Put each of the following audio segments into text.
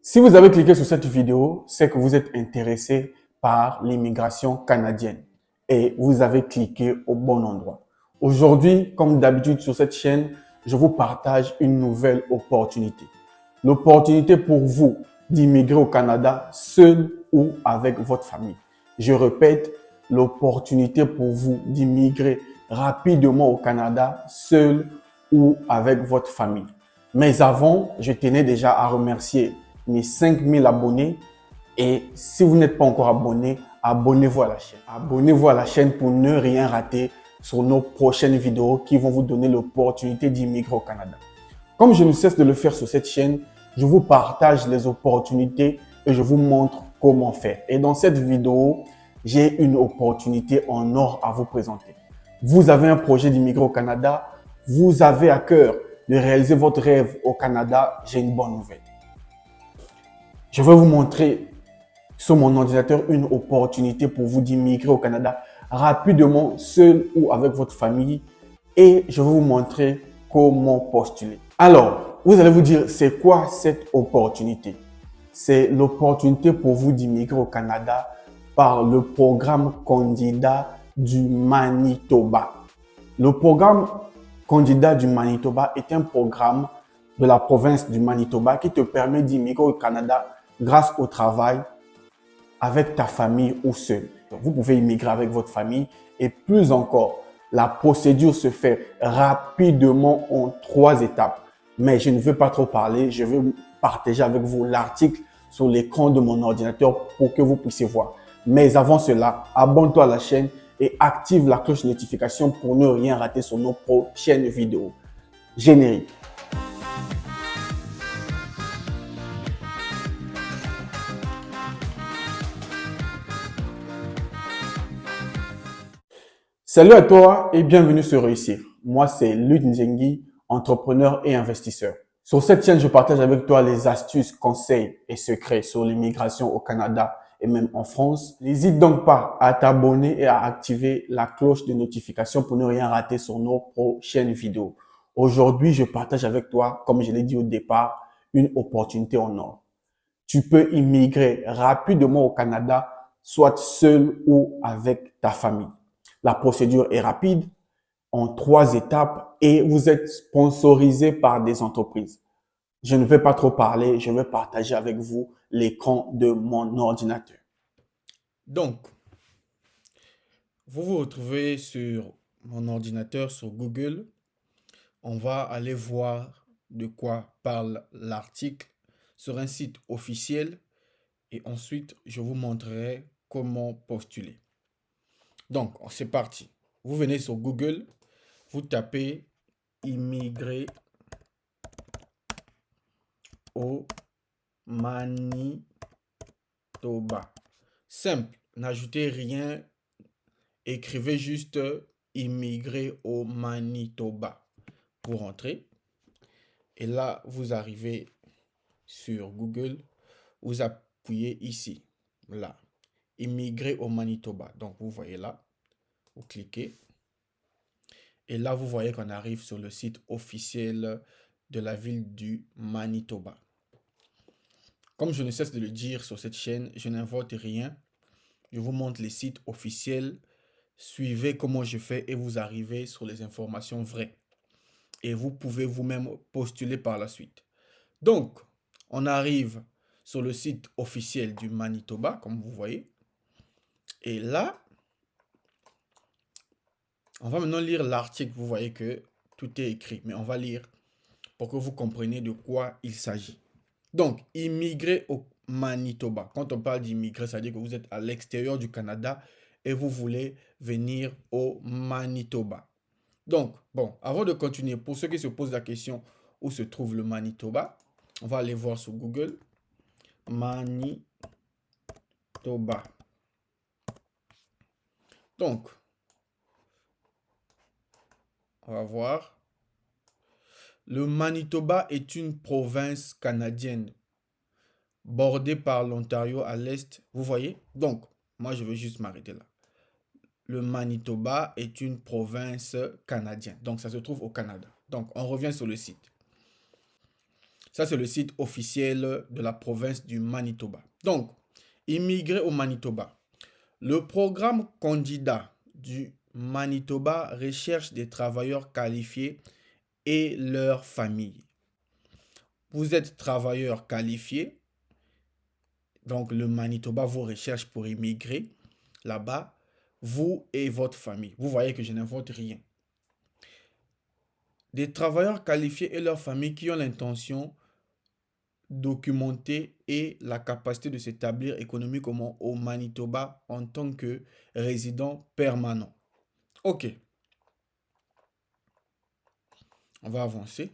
Si vous avez cliqué sur cette vidéo, c'est que vous êtes intéressé par l'immigration canadienne et vous avez cliqué au bon endroit. Aujourd'hui, comme d'habitude sur cette chaîne, je vous partage une nouvelle opportunité. L'opportunité pour vous d'immigrer au Canada seul ou avec votre famille. Je répète, l'opportunité pour vous d'immigrer rapidement au Canada seul ou avec votre famille. Mais avant, je tenais déjà à remercier mes 5000 abonnés. Et si vous n'êtes pas encore abonné, abonnez-vous à la chaîne. Abonnez-vous à la chaîne pour ne rien rater sur nos prochaines vidéos qui vont vous donner l'opportunité d'immigrer au Canada. Comme je ne cesse de le faire sur cette chaîne, je vous partage les opportunités et je vous montre comment faire. Et dans cette vidéo, j'ai une opportunité en or à vous présenter. Vous avez un projet d'immigrer au Canada, vous avez à cœur de réaliser votre rêve au Canada, j'ai une bonne nouvelle. Je vais vous montrer sur mon ordinateur une opportunité pour vous d'immigrer au Canada rapidement, seul ou avec votre famille. Et je vais vous montrer comment postuler. Alors, vous allez vous dire, c'est quoi cette opportunité? C'est l'opportunité pour vous d'immigrer au Canada par le programme candidat du Manitoba. Le programme candidat du Manitoba est un programme de la province du Manitoba qui te permet d'immigrer au Canada grâce au travail, avec ta famille ou seul. Donc, vous pouvez immigrer avec votre famille et plus encore, la procédure se fait rapidement en 3 étapes. Mais je ne veux pas trop parler, je vais partager avec vous l'article sur l'écran de mon ordinateur pour que vous puissiez voir. Mais avant cela, abonne-toi à la chaîne et active la cloche de notification pour ne rien rater sur nos prochaines vidéos. Générique. Salut à toi et bienvenue sur Réussir. Moi, c'est Luc Nzengi, entrepreneur et investisseur. Sur cette chaîne, je partage avec toi les astuces, conseils et secrets sur l'immigration au Canada et même en France. N'hésite donc pas à t'abonner et à activer la cloche de notification pour ne rien rater sur nos prochaines vidéos. Aujourd'hui, je partage avec toi, comme je l'ai dit au départ, une opportunité en or. Tu peux immigrer rapidement au Canada, soit seul ou avec ta famille. La procédure est rapide, en 3 étapes et vous êtes sponsorisé par des entreprises. Je ne vais pas trop parler, je vais partager avec vous l'écran de mon ordinateur. Donc, vous vous retrouvez sur mon ordinateur, sur Google. On va aller voir de quoi parle l'article sur un site officiel et ensuite, je vous montrerai comment postuler. Donc, c'est parti. Vous venez sur Google, vous tapez immigrer au Manitoba. Simple, n'ajoutez rien, écrivez juste immigrer au Manitoba pour entrer. Et là, vous arrivez sur Google, vous appuyez ici, là, immigrer au Manitoba. Donc, vous voyez là, vous cliquez. Et là, vous voyez qu'on arrive sur le site officiel de la ville du Manitoba. Comme je ne cesse de le dire sur cette chaîne, je n'invente rien. Je vous montre les sites officiels. Suivez comment je fais et vous arrivez sur les informations vraies. Et vous pouvez vous-même postuler par la suite. Donc, on arrive sur le site officiel du Manitoba, comme vous voyez. Et là, on va maintenant lire l'article. Vous voyez que tout est écrit, mais on va lire pour que vous compreniez de quoi il s'agit. Donc, immigrer au Manitoba. Quand on parle d'immigrer, ça veut dire que vous êtes à l'extérieur du Canada et vous voulez venir au Manitoba. Donc, bon, avant de continuer, pour ceux qui se posent la question où se trouve le Manitoba, on va aller voir sur Google. Manitoba. Donc, on va voir. Le Manitoba est une province canadienne bordée par l'Ontario à l'est. Vous voyez? Donc, moi, je vais juste m'arrêter là. Le Manitoba est une province canadienne. Donc, ça se trouve au Canada. Donc, on revient sur le site. Ça, c'est le site officiel de la province du Manitoba. Donc, immigrer au Manitoba. Le programme candidat du Manitoba recherche des travailleurs qualifiés et leurs familles. Vous êtes travailleur qualifié, donc le Manitoba vous recherche pour immigrer là-bas, vous et votre famille. Vous voyez que je n'invente rien. Des travailleurs qualifiés et leurs familles qui ont l'intention documentée et la capacité de s'établir économiquement au Manitoba en tant que résident permanent. Ok, on va avancer.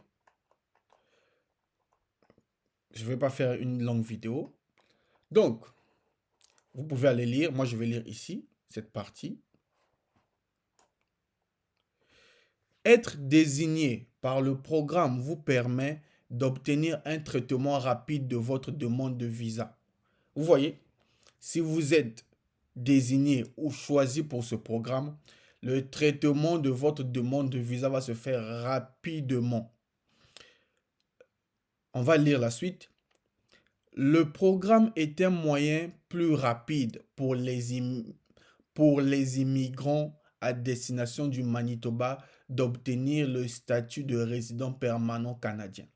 Je ne vais pas faire une longue vidéo. Donc, vous pouvez aller lire. Moi, je vais lire ici, cette partie. Être désigné par le programme vous permet d'obtenir un traitement rapide de votre demande de visa. Vous voyez, si vous êtes désigné ou choisi pour ce programme, le traitement de votre demande de visa va se faire rapidement. On va lire la suite. Le programme est un moyen plus rapide pour les immigrants à destination du Manitoba d'obtenir le statut de résident permanent canadien.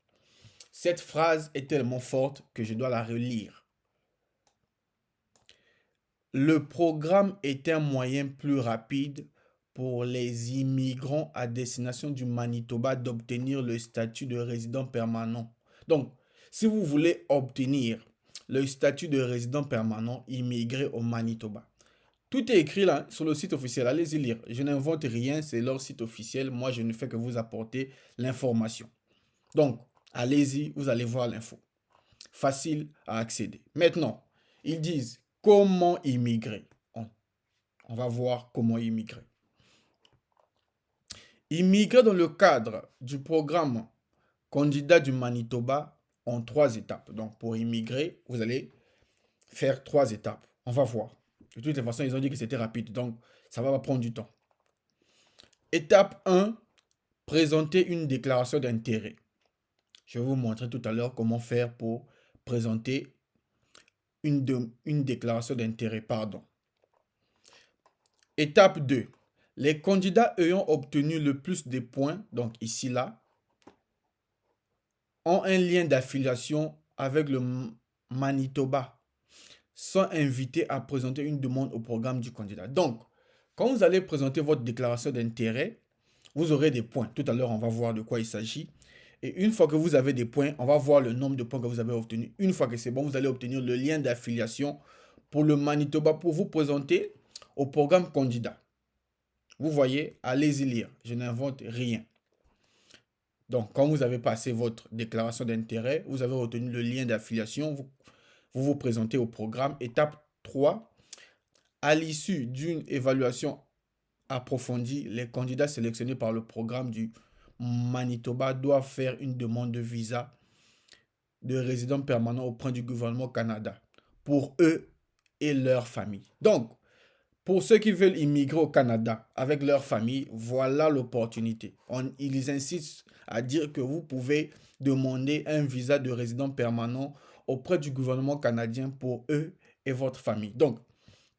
Cette phrase est tellement forte que je dois la relire. Le programme est un moyen plus rapide pour les immigrants à destination du Manitoba d'obtenir le statut de résident permanent. Donc, si vous voulez obtenir le statut de résident permanent, immigrer au Manitoba. Tout est écrit là sur le site officiel. Allez-y lire. Je n'invente rien, c'est leur site officiel. Moi, je ne fais que vous apporter l'information. Donc, allez-y, vous allez voir l'info. Facile à accéder. Maintenant, ils disent comment immigrer. On va voir comment immigrer. Immigrer dans le cadre du programme candidat du Manitoba en 3 étapes. Donc, pour immigrer, vous allez faire 3 étapes. On va voir. De toutes les façons, ils ont dit que c'était rapide. Donc, ça va prendre du temps. Étape 1, présenter une déclaration d'intérêt. Je vais vous montrer tout à l'heure comment faire pour présenter une déclaration d'intérêt. Étape 2. Les candidats ayant obtenu le plus de points, donc ici là, ont un lien d'affiliation avec le Manitoba, sont invités à présenter une demande au programme du candidat. Donc, quand vous allez présenter votre déclaration d'intérêt, vous aurez des points. Tout à l'heure, on va voir de quoi il s'agit. Et une fois que vous avez des points, on va voir le nombre de points que vous avez obtenus. Une fois que c'est bon, vous allez obtenir le lien d'affiliation pour le Manitoba pour vous présenter au programme candidat. Vous voyez, allez-y lire. Je n'invente rien. Donc, quand vous avez passé votre déclaration d'intérêt, vous avez obtenu le lien d'affiliation, vous présentez au programme. Étape 3, à l'issue d'une évaluation approfondie, les candidats sélectionnés par le programme du Manitoba doivent faire une demande de visa de résident permanent auprès du gouvernement Canada pour eux et leur famille. Donc, pour ceux qui veulent immigrer au Canada avec leur famille, voilà l'opportunité. Ils insistent à dire que vous pouvez demander un visa de résident permanent auprès du gouvernement canadien pour eux et votre famille. Donc,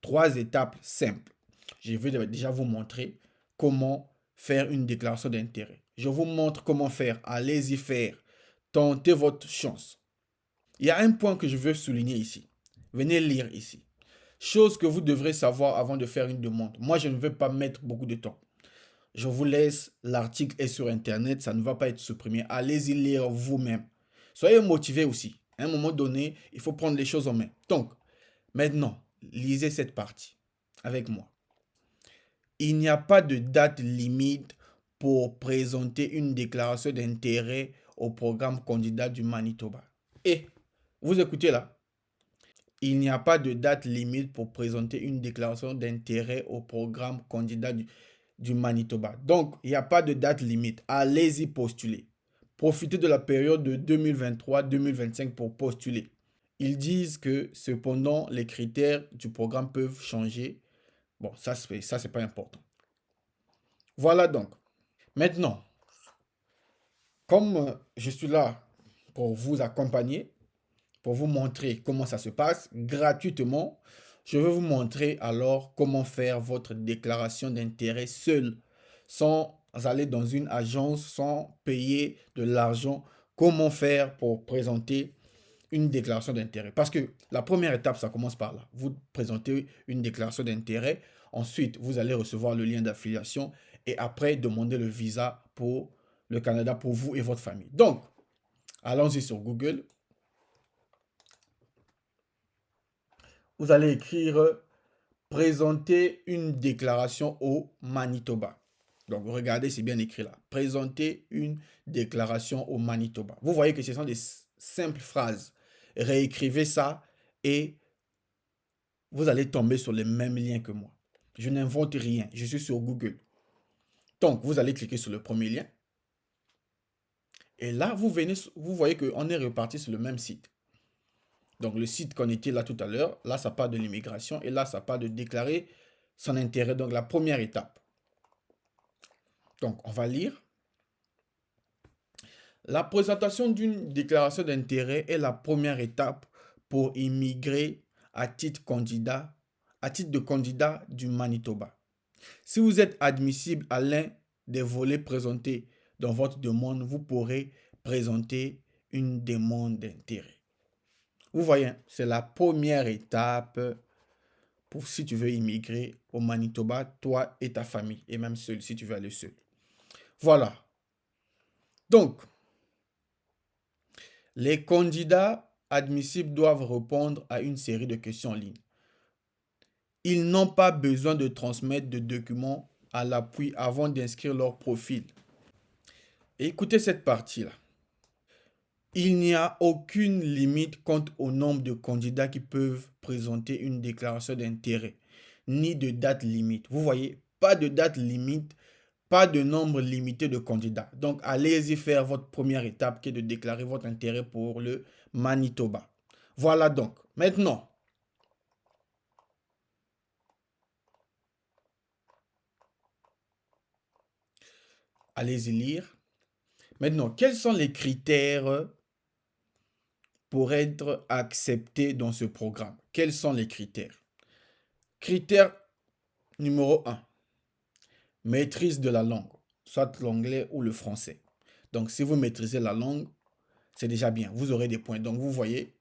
3 étapes simples. Je vais déjà vous montrer comment faire une déclaration d'intérêt. Je vous montre comment faire. Allez-y faire. Tentez votre chance. Il y a un point que je veux souligner ici. Venez lire ici. Chose que vous devrez savoir avant de faire une demande. Moi, je ne vais pas mettre beaucoup de temps. Je vous laisse, l'article est sur Internet, ça ne va pas être supprimé. Allez-y lire vous-même. Soyez motivés aussi. À un moment donné, il faut prendre les choses en main. Donc, maintenant, lisez cette partie avec moi. Il n'y a pas de date limite pour présenter une déclaration d'intérêt au programme candidat du Manitoba. Et, vous écoutez là, il n'y a pas de date limite pour présenter une déclaration d'intérêt au programme candidat du Manitoba. Donc, il n'y a pas de date limite. Allez-y postuler. Profitez de la période de 2023-2025 pour postuler. Ils disent que cependant, les critères du programme peuvent changer. Bon, ça, c'est pas important. Voilà donc. Maintenant, comme je suis là pour vous accompagner, pour vous montrer comment ça se passe gratuitement. Je vais vous montrer alors comment faire votre déclaration d'intérêt seul, sans aller dans une agence, sans payer de l'argent. Comment faire pour présenter une déclaration d'intérêt. Parce que la première étape, ça commence par là. Vous présentez une déclaration d'intérêt. Ensuite, vous allez recevoir le lien d'affiliation et après, demander le visa pour le Canada pour vous et votre famille. Donc, allons-y sur Google. Vous allez écrire présenter une déclaration au Manitoba. Donc, regardez, c'est bien écrit là. Présenter une déclaration au Manitoba. Vous voyez que ce sont des simples phrases. Réécrivez ça et vous allez tomber sur les mêmes liens que moi. Je n'invente rien. Je suis sur Google. Donc, vous allez cliquer sur le premier lien. Et là, vous voyez qu'on est reparti sur le même site. Donc, le site qu'on était là tout à l'heure, là, ça parle de l'immigration et là, ça parle de déclarer son intérêt. Donc, la première étape. Donc, on va lire. La présentation d'une déclaration d'intérêt est la première étape pour immigrer à titre de candidat du Manitoba. Si vous êtes admissible à l'un des volets présentés dans votre demande, vous pourrez présenter une demande d'intérêt. Vous voyez, c'est la première étape pour si tu veux immigrer au Manitoba, toi et ta famille, et même seul, si tu veux aller seul. Voilà. Donc, les candidats admissibles doivent répondre à une série de questions en ligne. Ils n'ont pas besoin de transmettre de documents à l'appui avant d'inscrire leur profil. Et écoutez cette partie-là. Il n'y a aucune limite quant au nombre de candidats qui peuvent présenter une déclaration d'intérêt, ni de date limite. Vous voyez, pas de date limite, pas de nombre limité de candidats. Donc, allez-y faire votre première étape qui est de déclarer votre intérêt pour le Manitoba. Voilà donc. Maintenant, allez-y lire. Maintenant, quels sont les critères pour être accepté dans ce programme? Quels sont les critères? Critère numéro 1. Maîtrise de la langue, soit l'anglais ou le français. Donc, si vous maîtrisez la langue, c'est déjà bien. Vous aurez des points. Donc, vous voyez,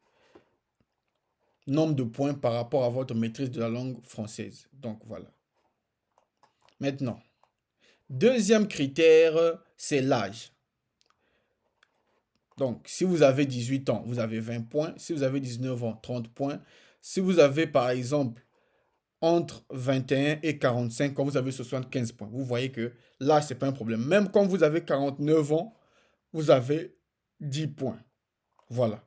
nombre de points par rapport à votre maîtrise de la langue française. Donc, voilà. Maintenant, deuxième critère, c'est l'âge. Donc, si vous avez 18 ans, vous avez 20 points. Si vous avez 19 ans, 30 points. Si vous avez, par exemple, entre 21 et 45 ans, vous avez 75 points. Vous voyez que là, ce n'est pas un problème. Même quand vous avez 49 ans, vous avez 10 points. Voilà.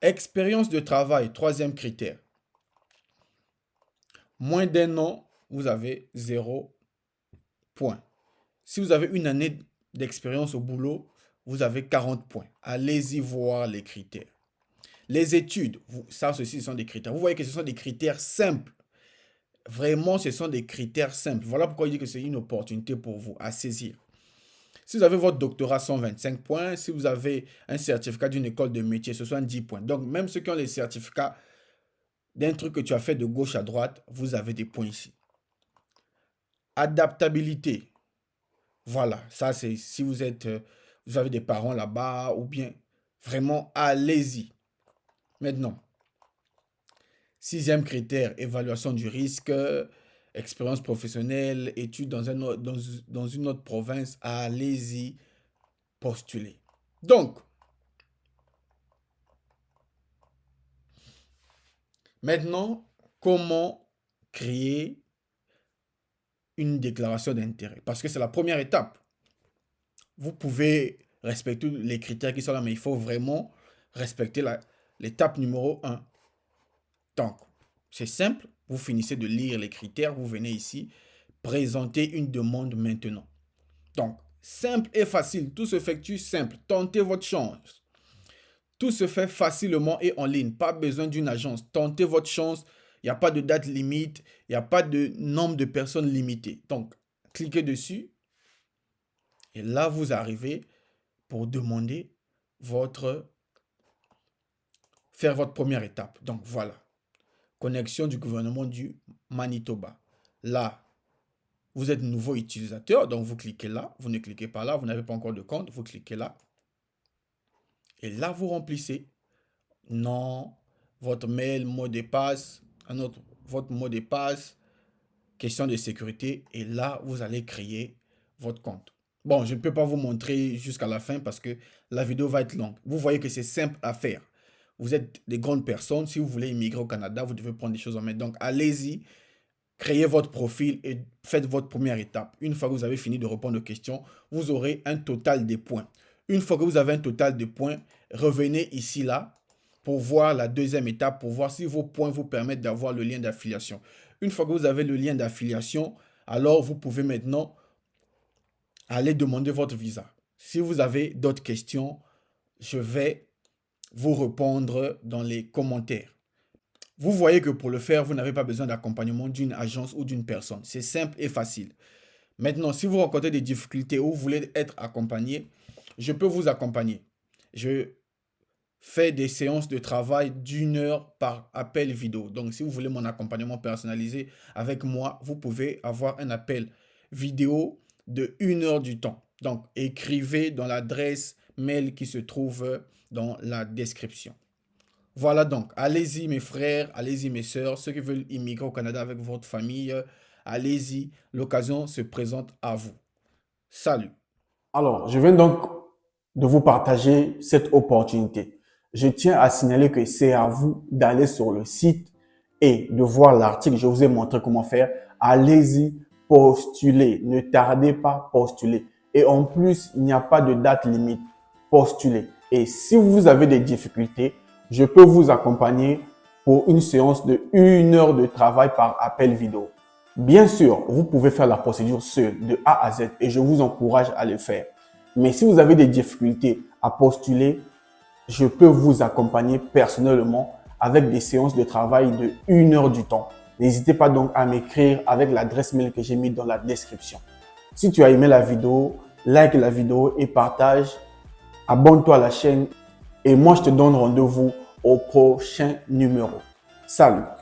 Expérience de travail, troisième critère. Moins d'un an, vous avez 0 points. Si vous avez une année d'expérience au boulot, vous avez 40 points. Allez-y voir les critères. Les études, ceci sont des critères. Vous voyez que ce sont des critères simples. Vraiment, ce sont des critères simples. Voilà pourquoi je dis que c'est une opportunité pour vous à saisir. Si vous avez votre doctorat, 125 points. Si vous avez un certificat d'une école de métier, ce sont 10 points. Donc, même ceux qui ont les certificats d'un truc que tu as fait de gauche à droite, vous avez des points ici. Adaptabilité. Voilà, ça c'est si vous avez des parents là-bas ou bien vraiment allez-y. Maintenant, sixième critère, évaluation du risque, expérience professionnelle, études dans une autre province, allez-y, postuler. Donc, maintenant, comment créer une déclaration d'intérêt? Parce que c'est la première étape. Vous pouvez respecter les critères qui sont là, mais il faut vraiment respecter l'étape numéro 1. Donc, c'est simple. Vous finissez de lire les critères, vous venez ici, présenter une demande maintenant. Donc, simple et facile. Tout s'effectue simple. Tentez votre chance. Tout se fait facilement et en ligne. Pas besoin d'une agence. Tentez votre chance. Il n'y a pas de date limite. Il n'y a pas de nombre de personnes limitées. Donc, cliquez dessus. Et là, vous arrivez pour demander faire votre première étape. Donc voilà, connexion du gouvernement du Manitoba. Là, vous êtes nouveau utilisateur, donc vous cliquez là, vous ne cliquez pas là, vous n'avez pas encore de compte, vous cliquez là. Et là, vous remplissez nom, votre mail, mot de passe, votre mot de passe, question de sécurité. Et là, vous allez créer votre compte. Bon, je ne peux pas vous montrer jusqu'à la fin parce que la vidéo va être longue. Vous voyez que c'est simple à faire. Vous êtes des grandes personnes. Si vous voulez immigrer au Canada, vous devez prendre des choses en main. Donc, allez-y, créez votre profil et faites votre première étape. Une fois que vous avez fini de répondre aux questions, vous aurez un total de points. Une fois que vous avez un total de points, revenez ici, là, pour voir la deuxième étape, pour voir si vos points vous permettent d'avoir le lien d'affiliation. Une fois que vous avez le lien d'affiliation, alors vous pouvez maintenant aller demander votre visa. Si vous avez d'autres questions, je vais vous répondre dans les commentaires. Vous voyez que pour le faire, vous n'avez pas besoin d'accompagnement d'une agence ou d'une personne. C'est simple et facile. Maintenant, si vous rencontrez des difficultés ou vous voulez être accompagné, je peux vous accompagner. Je fais des séances de travail d'1 heure par appel vidéo. Donc, si vous voulez mon accompagnement personnalisé avec moi, vous pouvez avoir un appel vidéo de 1 heure du temps. Donc, écrivez dans l'adresse mail qui se trouve dans la description. Voilà donc, allez-y mes frères, allez-y mes sœurs, ceux qui veulent immigrer au Canada avec votre famille, allez-y, l'occasion se présente à vous. Salut. Alors, je viens donc de vous partager cette opportunité. Je tiens à signaler que c'est à vous d'aller sur le site et de voir l'article. Je vous ai montré comment faire. Allez-y, postulez. Ne tardez pas, postulez. Et en plus, il n'y a pas de date limite. Postulez. Et si vous avez des difficultés, je peux vous accompagner pour une séance de 1 heure de travail par appel vidéo. Bien sûr, vous pouvez faire la procédure seule de A à Z et je vous encourage à le faire. Mais si vous avez des difficultés à postuler, je peux vous accompagner personnellement avec des séances de travail de 1 heure du temps. N'hésitez pas donc à m'écrire avec l'adresse mail que j'ai mise dans la description. Si tu as aimé la vidéo, like la vidéo et partage. Abonne-toi à la chaîne et moi je te donne rendez-vous au prochain numéro. Salut!